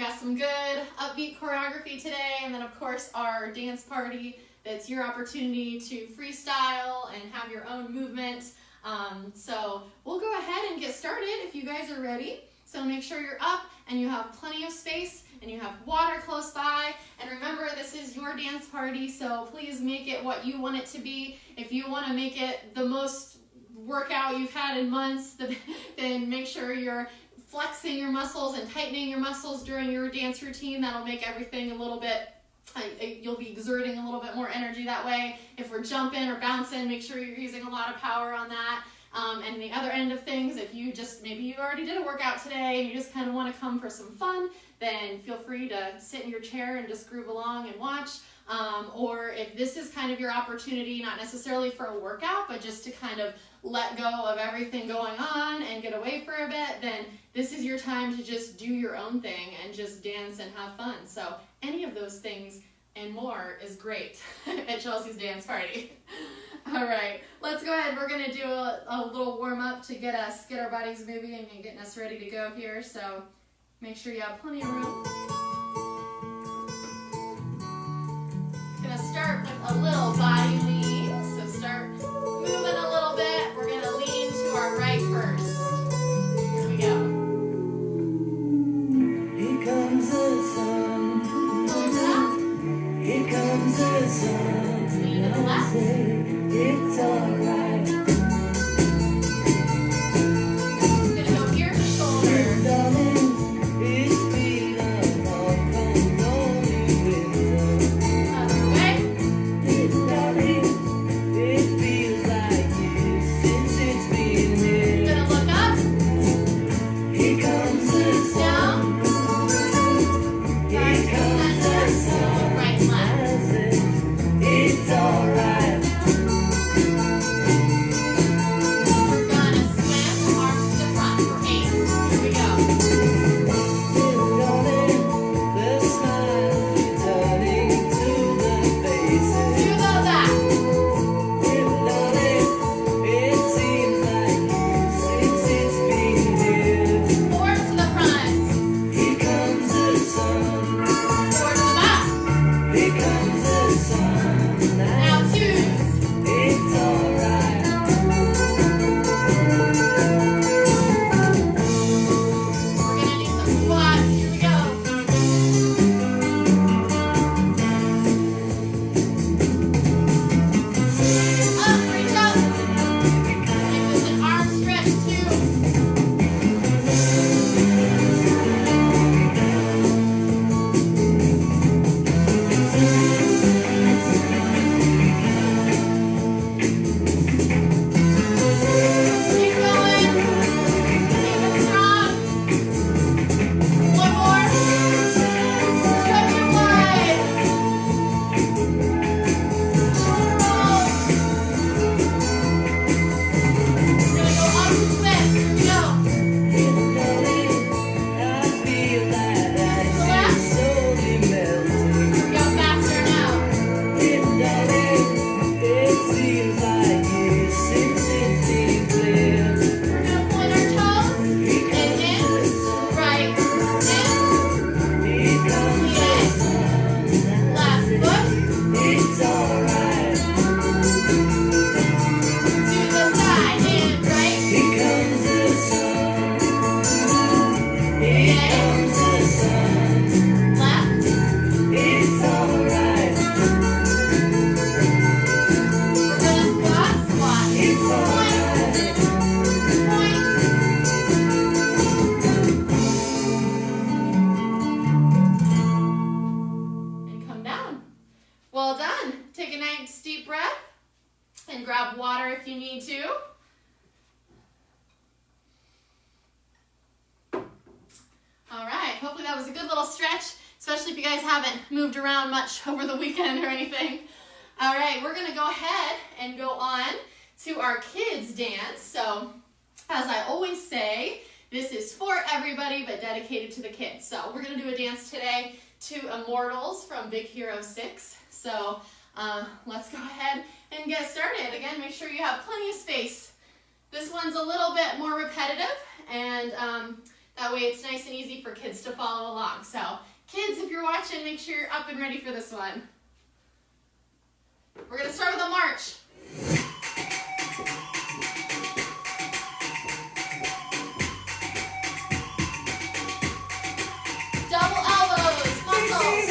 got some good upbeat choreography today, and then of course our dance party. That's your opportunity to freestyle and have your own movement. So we'll go ahead and get started if you guys are ready. So make sure you're up and you have plenty of space and you have water close by. And remember, this is your dance party, so please make it what you want it to be. If you want to make it the most workout you've had in months, then make sure you're flexing your muscles and tightening your muscles during your dance routine. That'll make everything a little bit, you'll be exerting a little bit more energy that way. If we're jumping or bouncing, make sure you're using a lot of power on that. And the other end of things, if you just, maybe you already did a workout today and you just kind of want to come for some fun, then feel free to sit in your chair and just groove along and watch. Or if this is kind of your opportunity, not necessarily for a workout, but just to kind of let go of everything going on and get away for a bit, then this is your time to just do your own thing and just dance and have fun. So any of those things and more is great at Chelsea's dance party. All right, let's go ahead. We're gonna do a little warm up to get our bodies moving and getting us ready to go here. So make sure you have plenty of room. Gonna start with a little body lean. So start moving a little bit. We're gonna lean to our right first. Here we go. Here comes the sun. Here comes the sun. Lean to the left. It's alright. Gonna go ear to shoulder. Darling, it's been a long, cold, lonely winter. Other way. Darling, it feels like years since it's been here. Gonna look up. Here comes the sun. Down. Here comes the sun. Right and left. It's alright. We're gonna swim arms to the front for 8. Here we go. The smile returning to the faces. To the back. It seems like years since it's been here. 4 to the front. Here comes the sun. 4 to the back. Here comes the sun. Now 2s. It's alright. We're gonna do some squats. Here we go. Up, reach up. Make this an arm stretch too. Keep going. Keep it strong. One more. Stretch it wide. Roll. We're gonna go up to twist. Here we go. I feel that ice is slowly melting. Here we go. Faster now. It seems like years since it's been clear. We're gonna point our toes. And in. Right. In. Here comes the sun. Left foot. It's alright. To the side. In. Right. Here comes the sun. Here comes the sun. Left. It's alright. We're gonna squat. Squat. It's alright. Point. And come down. Well done. Take a nice deep breath and grab water if you need to. All right, hopefully that was a good little stretch, especially if you guys haven't moved around much over the weekend or anything. All right, we're gonna go ahead and go on to our kids dance. So, as I always say, this is for everybody but dedicated to the kids. So we're gonna do a dance today to Immortals from Big Hero 6. So let's go ahead and get started. Again, make sure you have plenty of space. This one's a little bit more repetitive, and That way it's nice and easy for kids to follow along. So kids, if you're watching, make sure you're up and ready for this one. We're going to start with a march. Double elbows, muscles.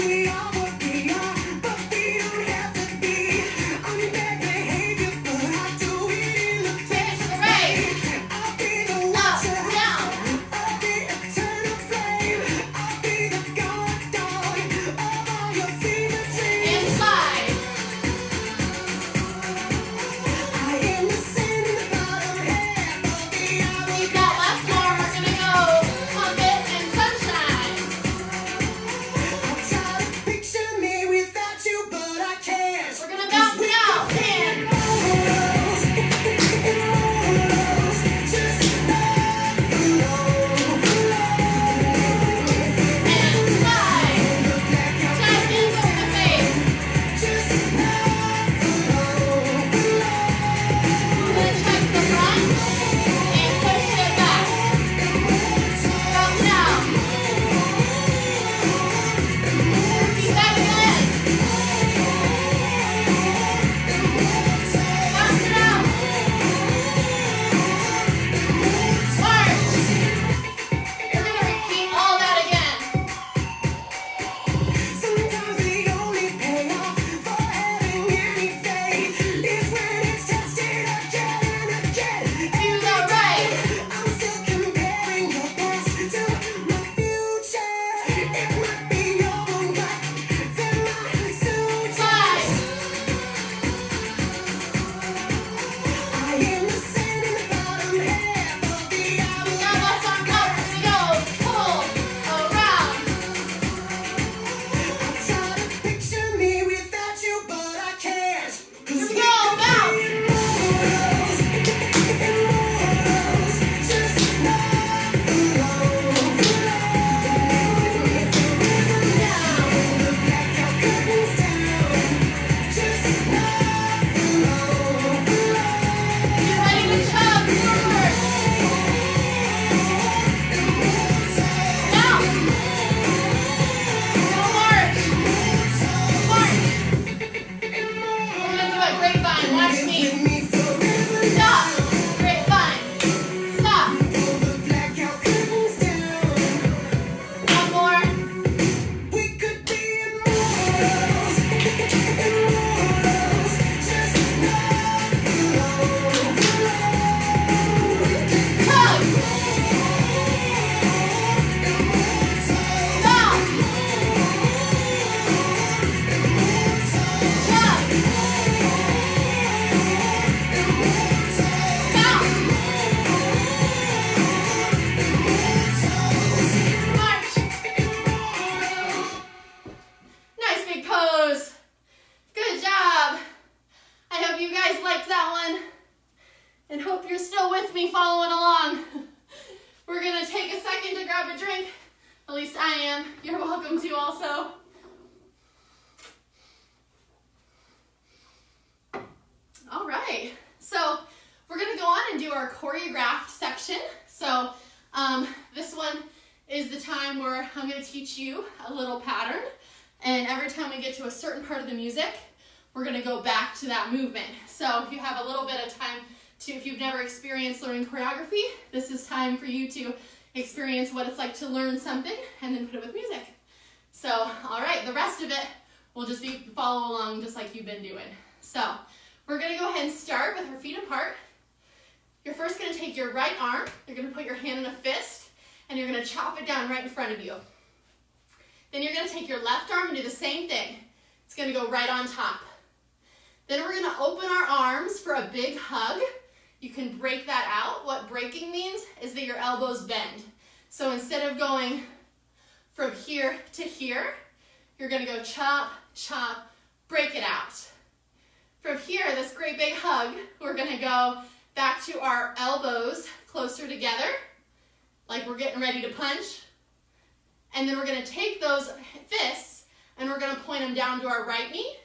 And hope you're still with me following along. We're gonna take a second to grab a drink. At least I am. You're welcome to also. All right, so we're gonna go on and do our choreographed section. So this one is the time where I'm gonna teach you a little pattern. And every time we get to a certain part of the music, we're gonna go back to that movement. So if you have a little bit of time to, if you've never experienced learning choreography, this is time for you to experience what it's like to learn something and then put it with music. So, all right, the rest of it will just be follow along just like you've been doing. So, we're gonna go ahead and start with our feet apart. You're first gonna take your right arm, you're gonna put your hand in a fist, and you're gonna chop it down right in front of you. Then you're gonna take your left arm and do the same thing. It's gonna go right on top. Then we're gonna open our arms for a big hug. You can break that out. What breaking means is that your elbows bend. So instead of going from here to here, you're gonna go chop, chop, break it out. From here, this great big hug, we're gonna go back to our elbows closer together, like we're getting ready to punch. And then we're gonna take those fists and we're gonna point them down to our right knee,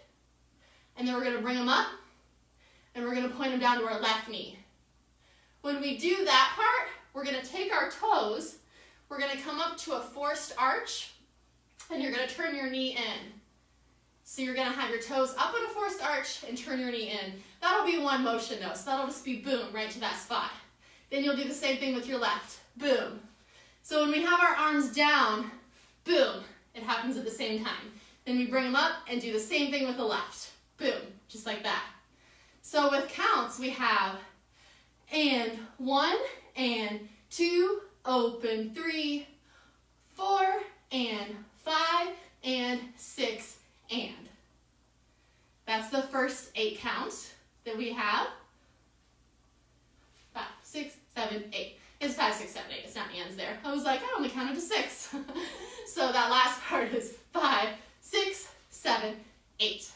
and then we're gonna bring them up, and we're gonna point them down to our left knee. When we do that part, we're gonna take our toes, we're going to come up to a forced arch, and you're going to turn your knee in. So you're going to have your toes up in a forced arch and turn your knee in. That'll be one motion though, so that'll just be boom, right to that spot. Then you'll do the same thing with your left, boom. So when we have our arms down, boom, it happens at the same time. Then we bring them up and do the same thing with the left, boom, just like that. So with counts, we have and 1 and 2, open 3, 4 and 5 and 6 and. That's the first 8 counts that we have. 5, 6, 7, 8. It's 5, 6, 7, 8. It's not ands there. I was like, I only counted to 6. So that last part is 5, 6, 7, 8.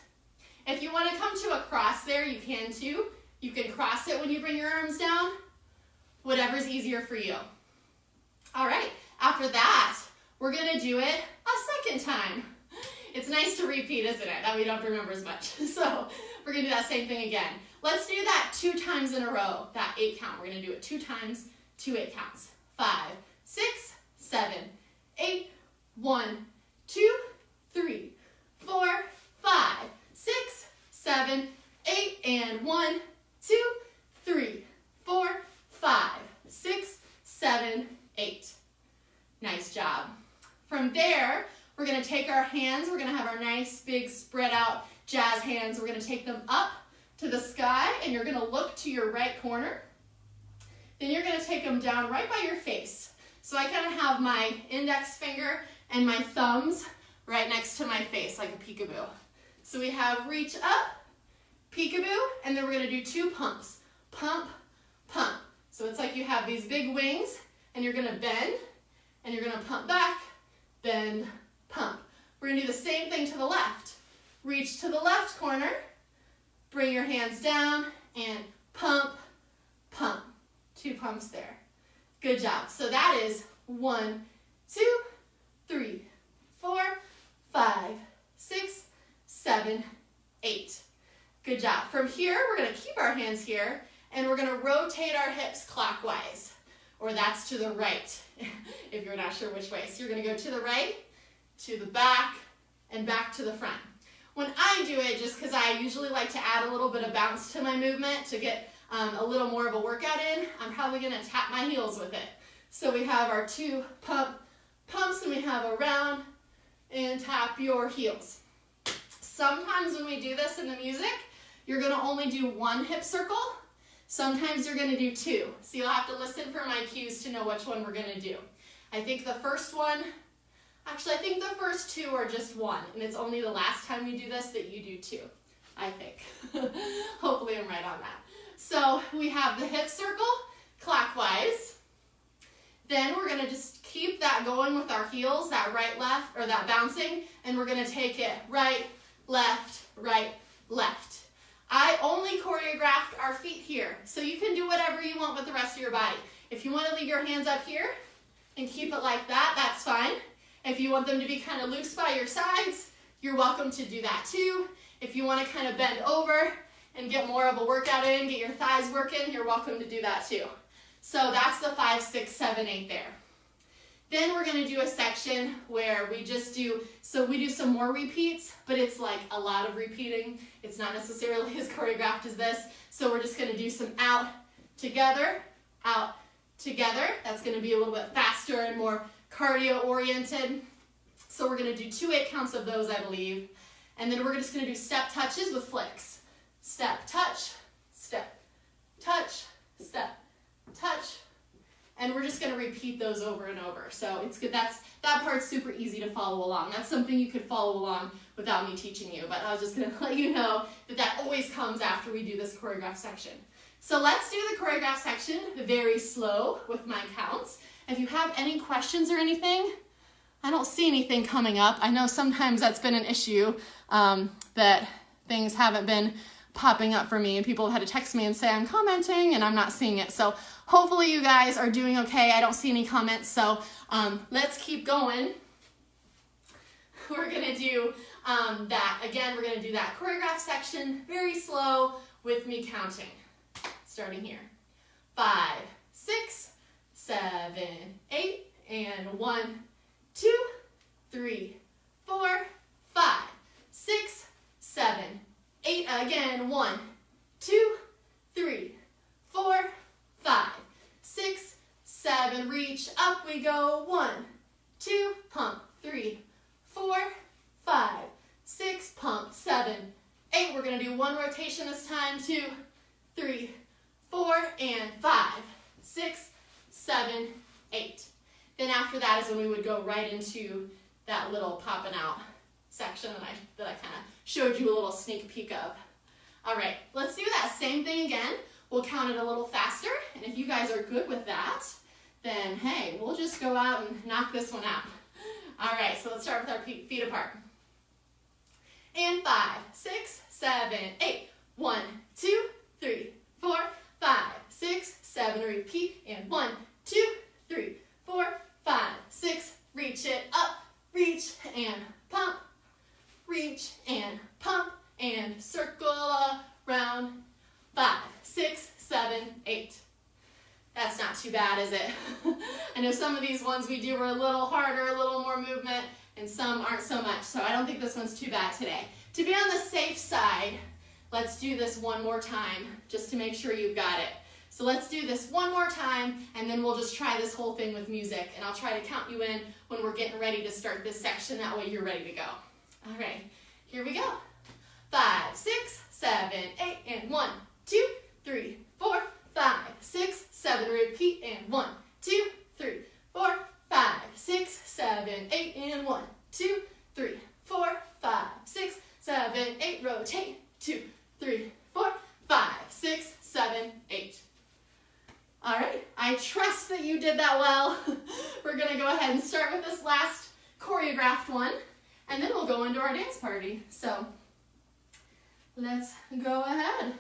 If you want to come to a cross there, you can too. You can cross it when you bring your arms down. Whatever's easier for you. All right, after that, we're going to do it a second time. It's nice to repeat, isn't it? That we don't have to remember as much. So we're going to do that same thing again. Let's do that 2 times in a row, that 8 count. We're going to do it 2 times, 2 8 counts. 5, 6, 7, 8, 1, 2, 3, 4, 5, 6, 7, 8, and 1, 2, 3, 4, 5, 6, 7, 8. Nice job. From there, we're going to take our hands, we're going to have our nice big spread out jazz hands. We're going to take them up to the sky, and you're going to look to your right corner. Then you're going to take them down right by your face. So I kind of have my index finger and my thumbs right next to my face, like a peekaboo. So we have reach up, peekaboo, and then we're going to do 2 pumps. Pump, pump. So it's like you have these big wings, and you're going to bend, and you're going to pump back, bend, pump. We're going to do the same thing to the left. Reach to the left corner, bring your hands down, and pump, pump. 2 pumps there. Good job. So that is 1, 2, 3, 4, 5, 6, 7, 8. Good job. From here, we're going to keep our hands here, and we're going to rotate our hips clockwise, or that's to the right, if you're not sure which way. So you're going to go to the right, to the back, and back to the front. When I do it, just because I usually like to add a little bit of bounce to my movement to get a little more of a workout in, I'm probably going to tap my heels with it. So we have our 2 pumps, and we have a round and tap your heels. Sometimes when we do this in the music, you're going to only do 1 hip circle. Sometimes you're going to do 2. So you'll have to listen for my cues to know which one we're going to do. I think the first 2 are just 1, and it's only the last time we do this that you do 2, I think. Hopefully I'm right on that. So we have the hip circle clockwise. Then we're going to just keep that going with our heels, that right, left, or that bouncing, and we're going to take it right, left, right, left. I only choreographed our feet here, so you can do whatever you want with the rest of your body. If you want to leave your hands up here and keep it like that, that's fine. If you want them to be kind of loose by your sides, you're welcome to do that too. If you want to kind of bend over and get more of a workout in, get your thighs working, you're welcome to do that too. So that's the 5, 6, 7, 8 there. Then we're going to do a section where we just do, so we do some more repeats, but it's like a lot of repeating. It's not necessarily as choreographed as this. So we're just going to do some out, together, out, together. That's going to be a little bit faster and more cardio oriented. So we're going to do 2 8 counts of those, I believe. And then we're just going to do step touches with flicks. Step, touch, step, touch, step, touch. And we're just going to repeat those over and over. So it's good. That part's super easy to follow along. That's something you could follow along without me teaching you. But I was just going to let you know that always comes after we do this choreographed section. So let's do the choreographed section very slow with my counts. If you have any questions or anything, I don't see anything coming up. I know sometimes that's been an issue, that things haven't been popping up for me, and people have had to text me and say I'm commenting and I'm not seeing it. So hopefully you guys are doing okay. I don't see any comments, so let's keep going. We're gonna do that again. We're gonna do that choreographed section very slow with me counting. Starting here. 5, 6, 7, 8, and 1, 2, 3, 4, 5, 6, 7, 8. Again, 1, 2, 3, 4, 5, 6, 7. Reach up we go. 1, 2, pump. 3, 4, 5, 6, pump. 7, 8. We're going to do one rotation this time. 2, 3, 4, and 5, 6, 7, 8. Then after that is when we would go right into that little popping out section that I kind of showed you a little sneak peek of. All right, let's do that same thing again. We'll count it a little faster, and if you guys are good with that, then hey, we'll just go out and knock this one out. All right, so let's start with our feet apart. And 5, 6, 7, 8. 1, 2, 3, 4, 5, 6, 7. Repeat. And 1, 2, 3, 4, 5, 6. Reach it up. Reach and pump. Reach and pump. And circle around. 5, 6, 7, 8. That's not too bad, is it? I know some of these ones we do are a little harder, a little more movement, and some aren't so much. So I don't think this one's too bad today. To be on the safe side, let's do this one more time, just to make sure you've got it. So let's do this one more time, and then we'll just try this whole thing with music, and I'll try to count you in when we're getting ready to start this section. That way you're ready to go. All right, here we go. 5, 6, 7, 8, and 1, 2, 3, 4, 5, 6, 7. Repeat. And 1, 2, 3, 4, 5, 6, 7, 8. And 1, 2, 3, 4, 5, 6, 7, 8. Rotate. 2, 3, 4, 5, 6, 7, 8. All right, I trust that you did that well. We're gonna go ahead and start with this last choreographed one, and then we'll go into our dance party. So let's go ahead.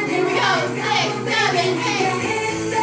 Here we go. 6, 7, 8.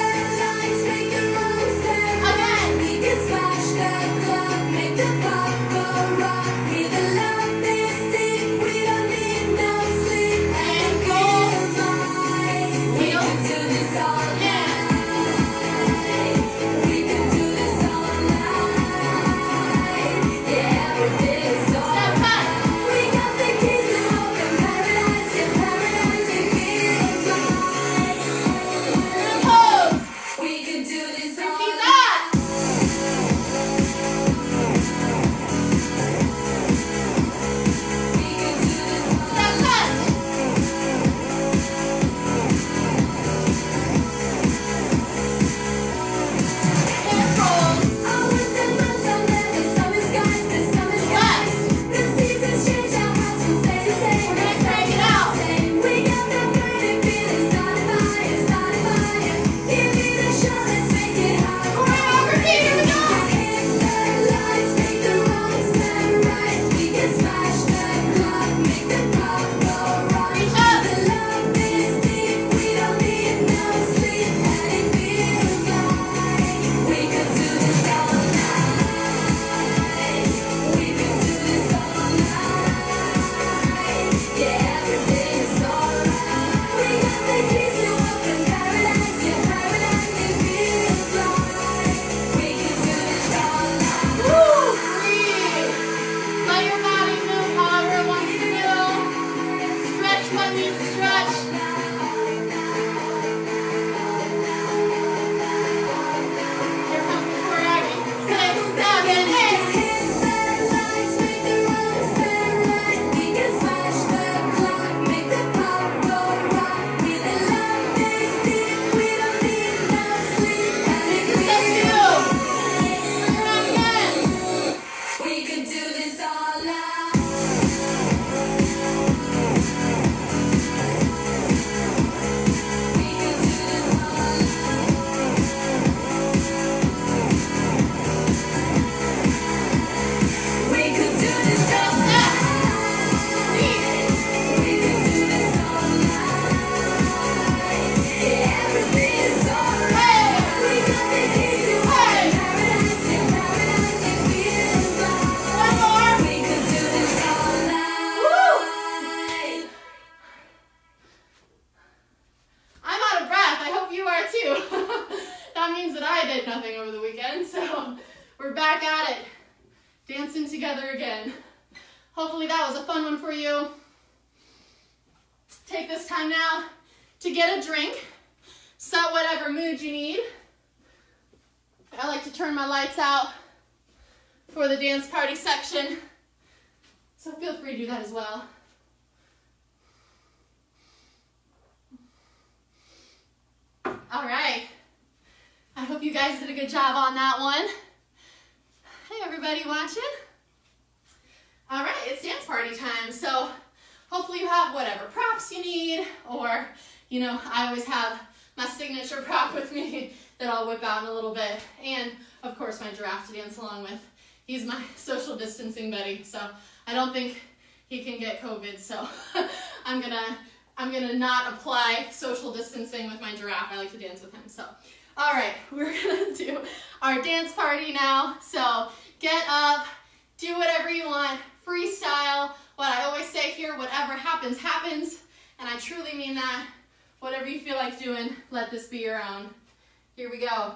together again. Hopefully that was a fun one for you. Take this time now to get a drink. Set whatever mood you need. I like to turn my lights out for the dance party section, so feel free to do that as well. All right, I hope you guys did a good job on that one. Hey everybody watching. All right, it's dance party time, so hopefully you have whatever props you need, or, you know, I always have my signature prop with me that I'll whip out in a little bit, and of course my giraffe to dance along with. He's my social distancing buddy, so I don't think he can get COVID, so I'm gonna not apply social distancing with my giraffe. I like to dance with him, so. All right, we're gonna do our dance party now, so get up, do whatever you want, freestyle. What I always say here, whatever happens, happens, and I truly mean that. Whatever you feel like doing, let this be your own. Here we go.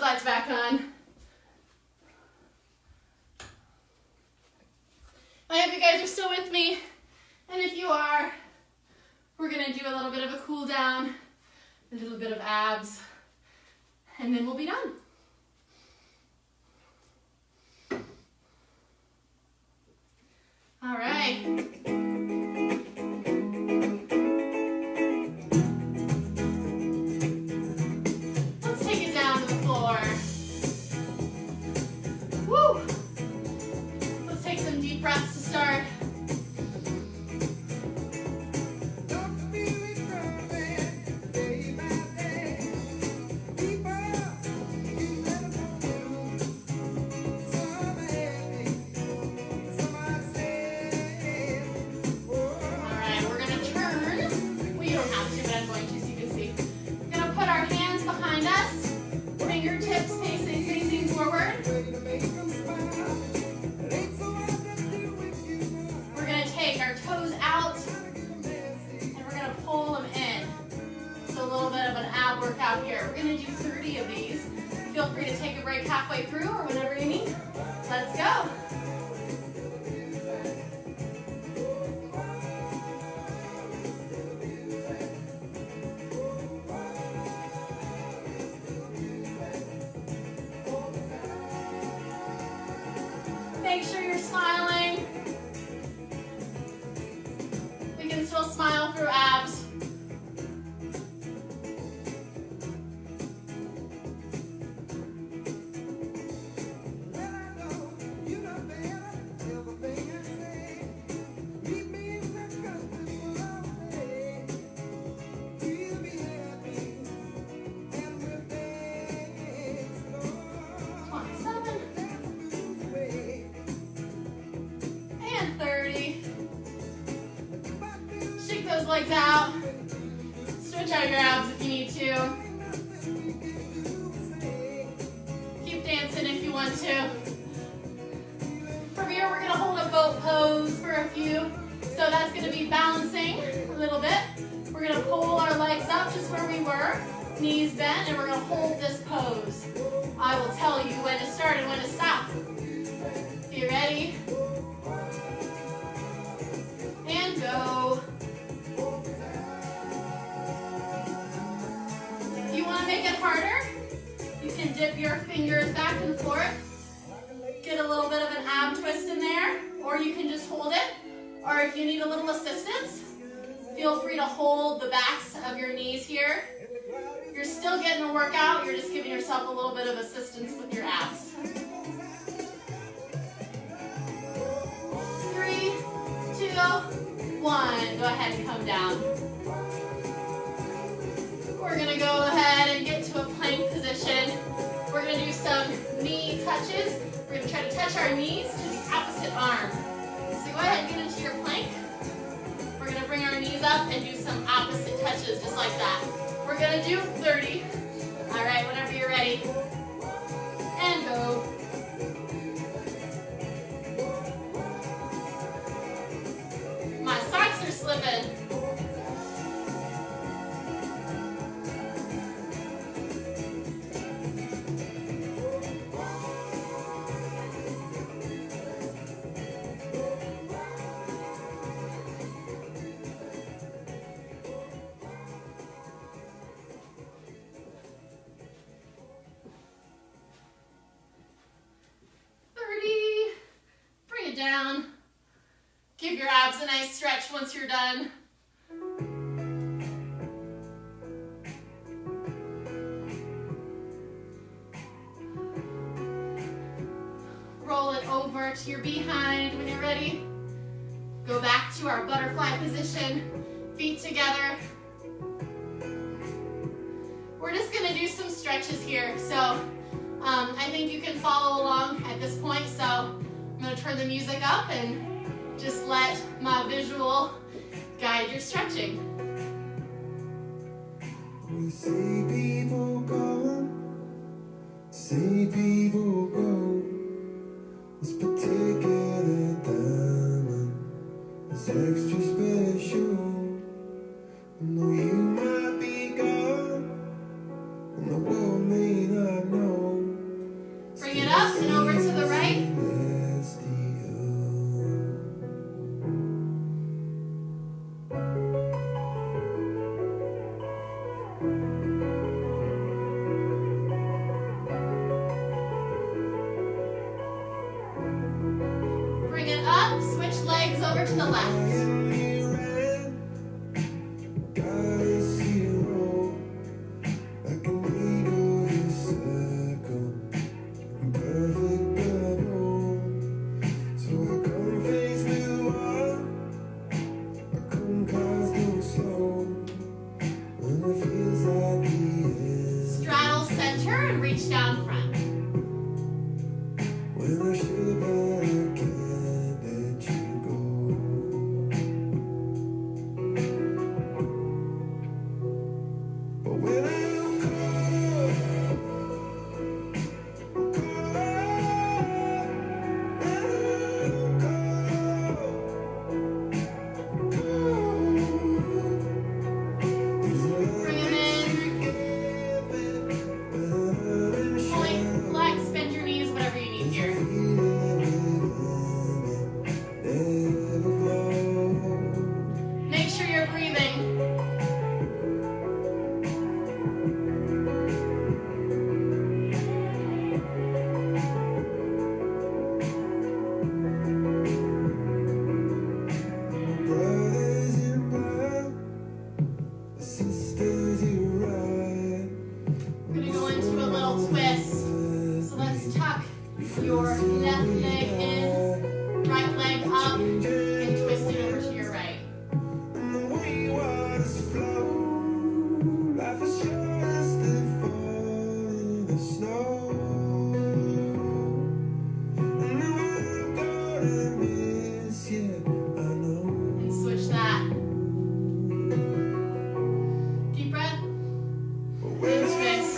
lights back on. I hope you guys are still with me. And if you are, we're going to do a little bit of a cool down, a little bit of abs, and then we'll be done. All right. Let's take it down to the floor. Woo! Let's take some deep breaths to start. break halfway through or whenever you need. Let's go. Make sure you're smiling. We can still smile through abs. Legs out. Stretch out your abs if you need to. Keep dancing if you want to. From here, we're going to hold a boat pose for a few. So that's going to be balancing a little bit. We're going to pull our legs up just where we were, knees bent, and we're going to hold this pose. I will tell you when to start and when to stop. If you're ready. And go. Make it harder. You can dip your fingers back and forth. Get a little bit of an ab twist in there, or you can just hold it. Or if you need a little assistance, feel free to hold the backs of your knees here. You're still getting a workout. You're just giving yourself a little bit of assistance with your abs. 3, 2, 1. Go ahead and come down. We're going to go ahead and get to a plank position. We're going to do some knee touches. We're going to try to touch our knees to the opposite arm. So go ahead and get into your plank. We're going to bring our knees up and do some opposite touches just like that. We're going to do 30. All right, whenever you're ready. And go. My socks are slipping. Down. Give your abs a nice stretch once you're done. Roll it over to your behind when you're ready. Go back to our butterfly position, feet together. We're just going to do some stretches here. So I think you can follow along at this point. So I'm going to turn the music up and just let my visual guide your stretching. We see people go, see people go. This particular diamond is extra special. I know you might be gone, and the world may not know. Bring it up and over to the right. Over to the left. Straddle center and reach down front. Legs your left leg in, right leg up, and twist it over to your right. And switch that. Deep breath. And twist.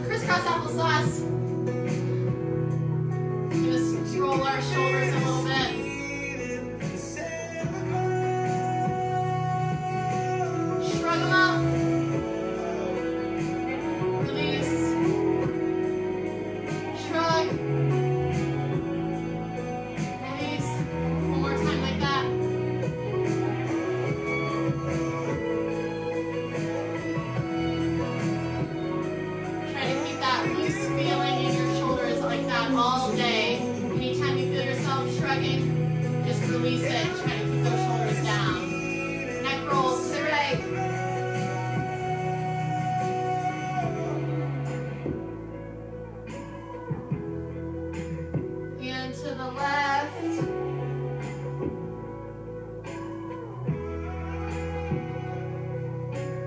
Crisscross applesauce. Just roll our shoulders a little bit. Shrug them up. Release. Shrug. Release. One more time like that. Try to keep that loose feeling in your shoulders like that all day. Anytime you feel yourself shrugging, just release it. Try to keep those shoulders down. Neck rolls to the right. And to the left.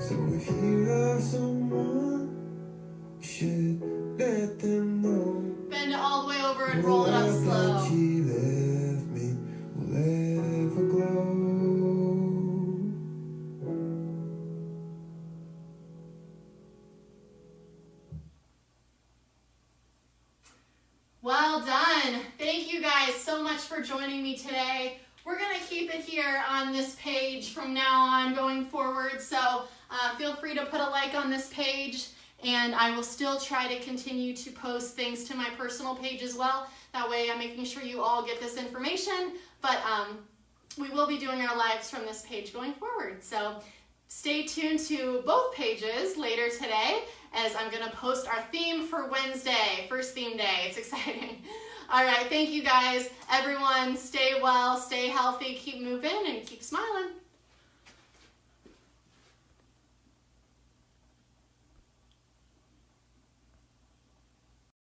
So if you love someone, you should let them know. Bend it all the way over and roll it up slow. She left me will ever glow. Well done. Thank you guys so much for joining me today. We're going to keep it here on this page from now on going forward, so feel free to put a like on this page, and I will still try to continue to post things to my personal page as well. That way I'm making sure you all get this information, but we will be doing our lives from this page going forward. So stay tuned to both pages later today, as I'm going to post our theme for Wednesday, first theme day. It's exciting. All right, thank you guys. Everyone, stay well, stay healthy, keep moving, and keep smiling.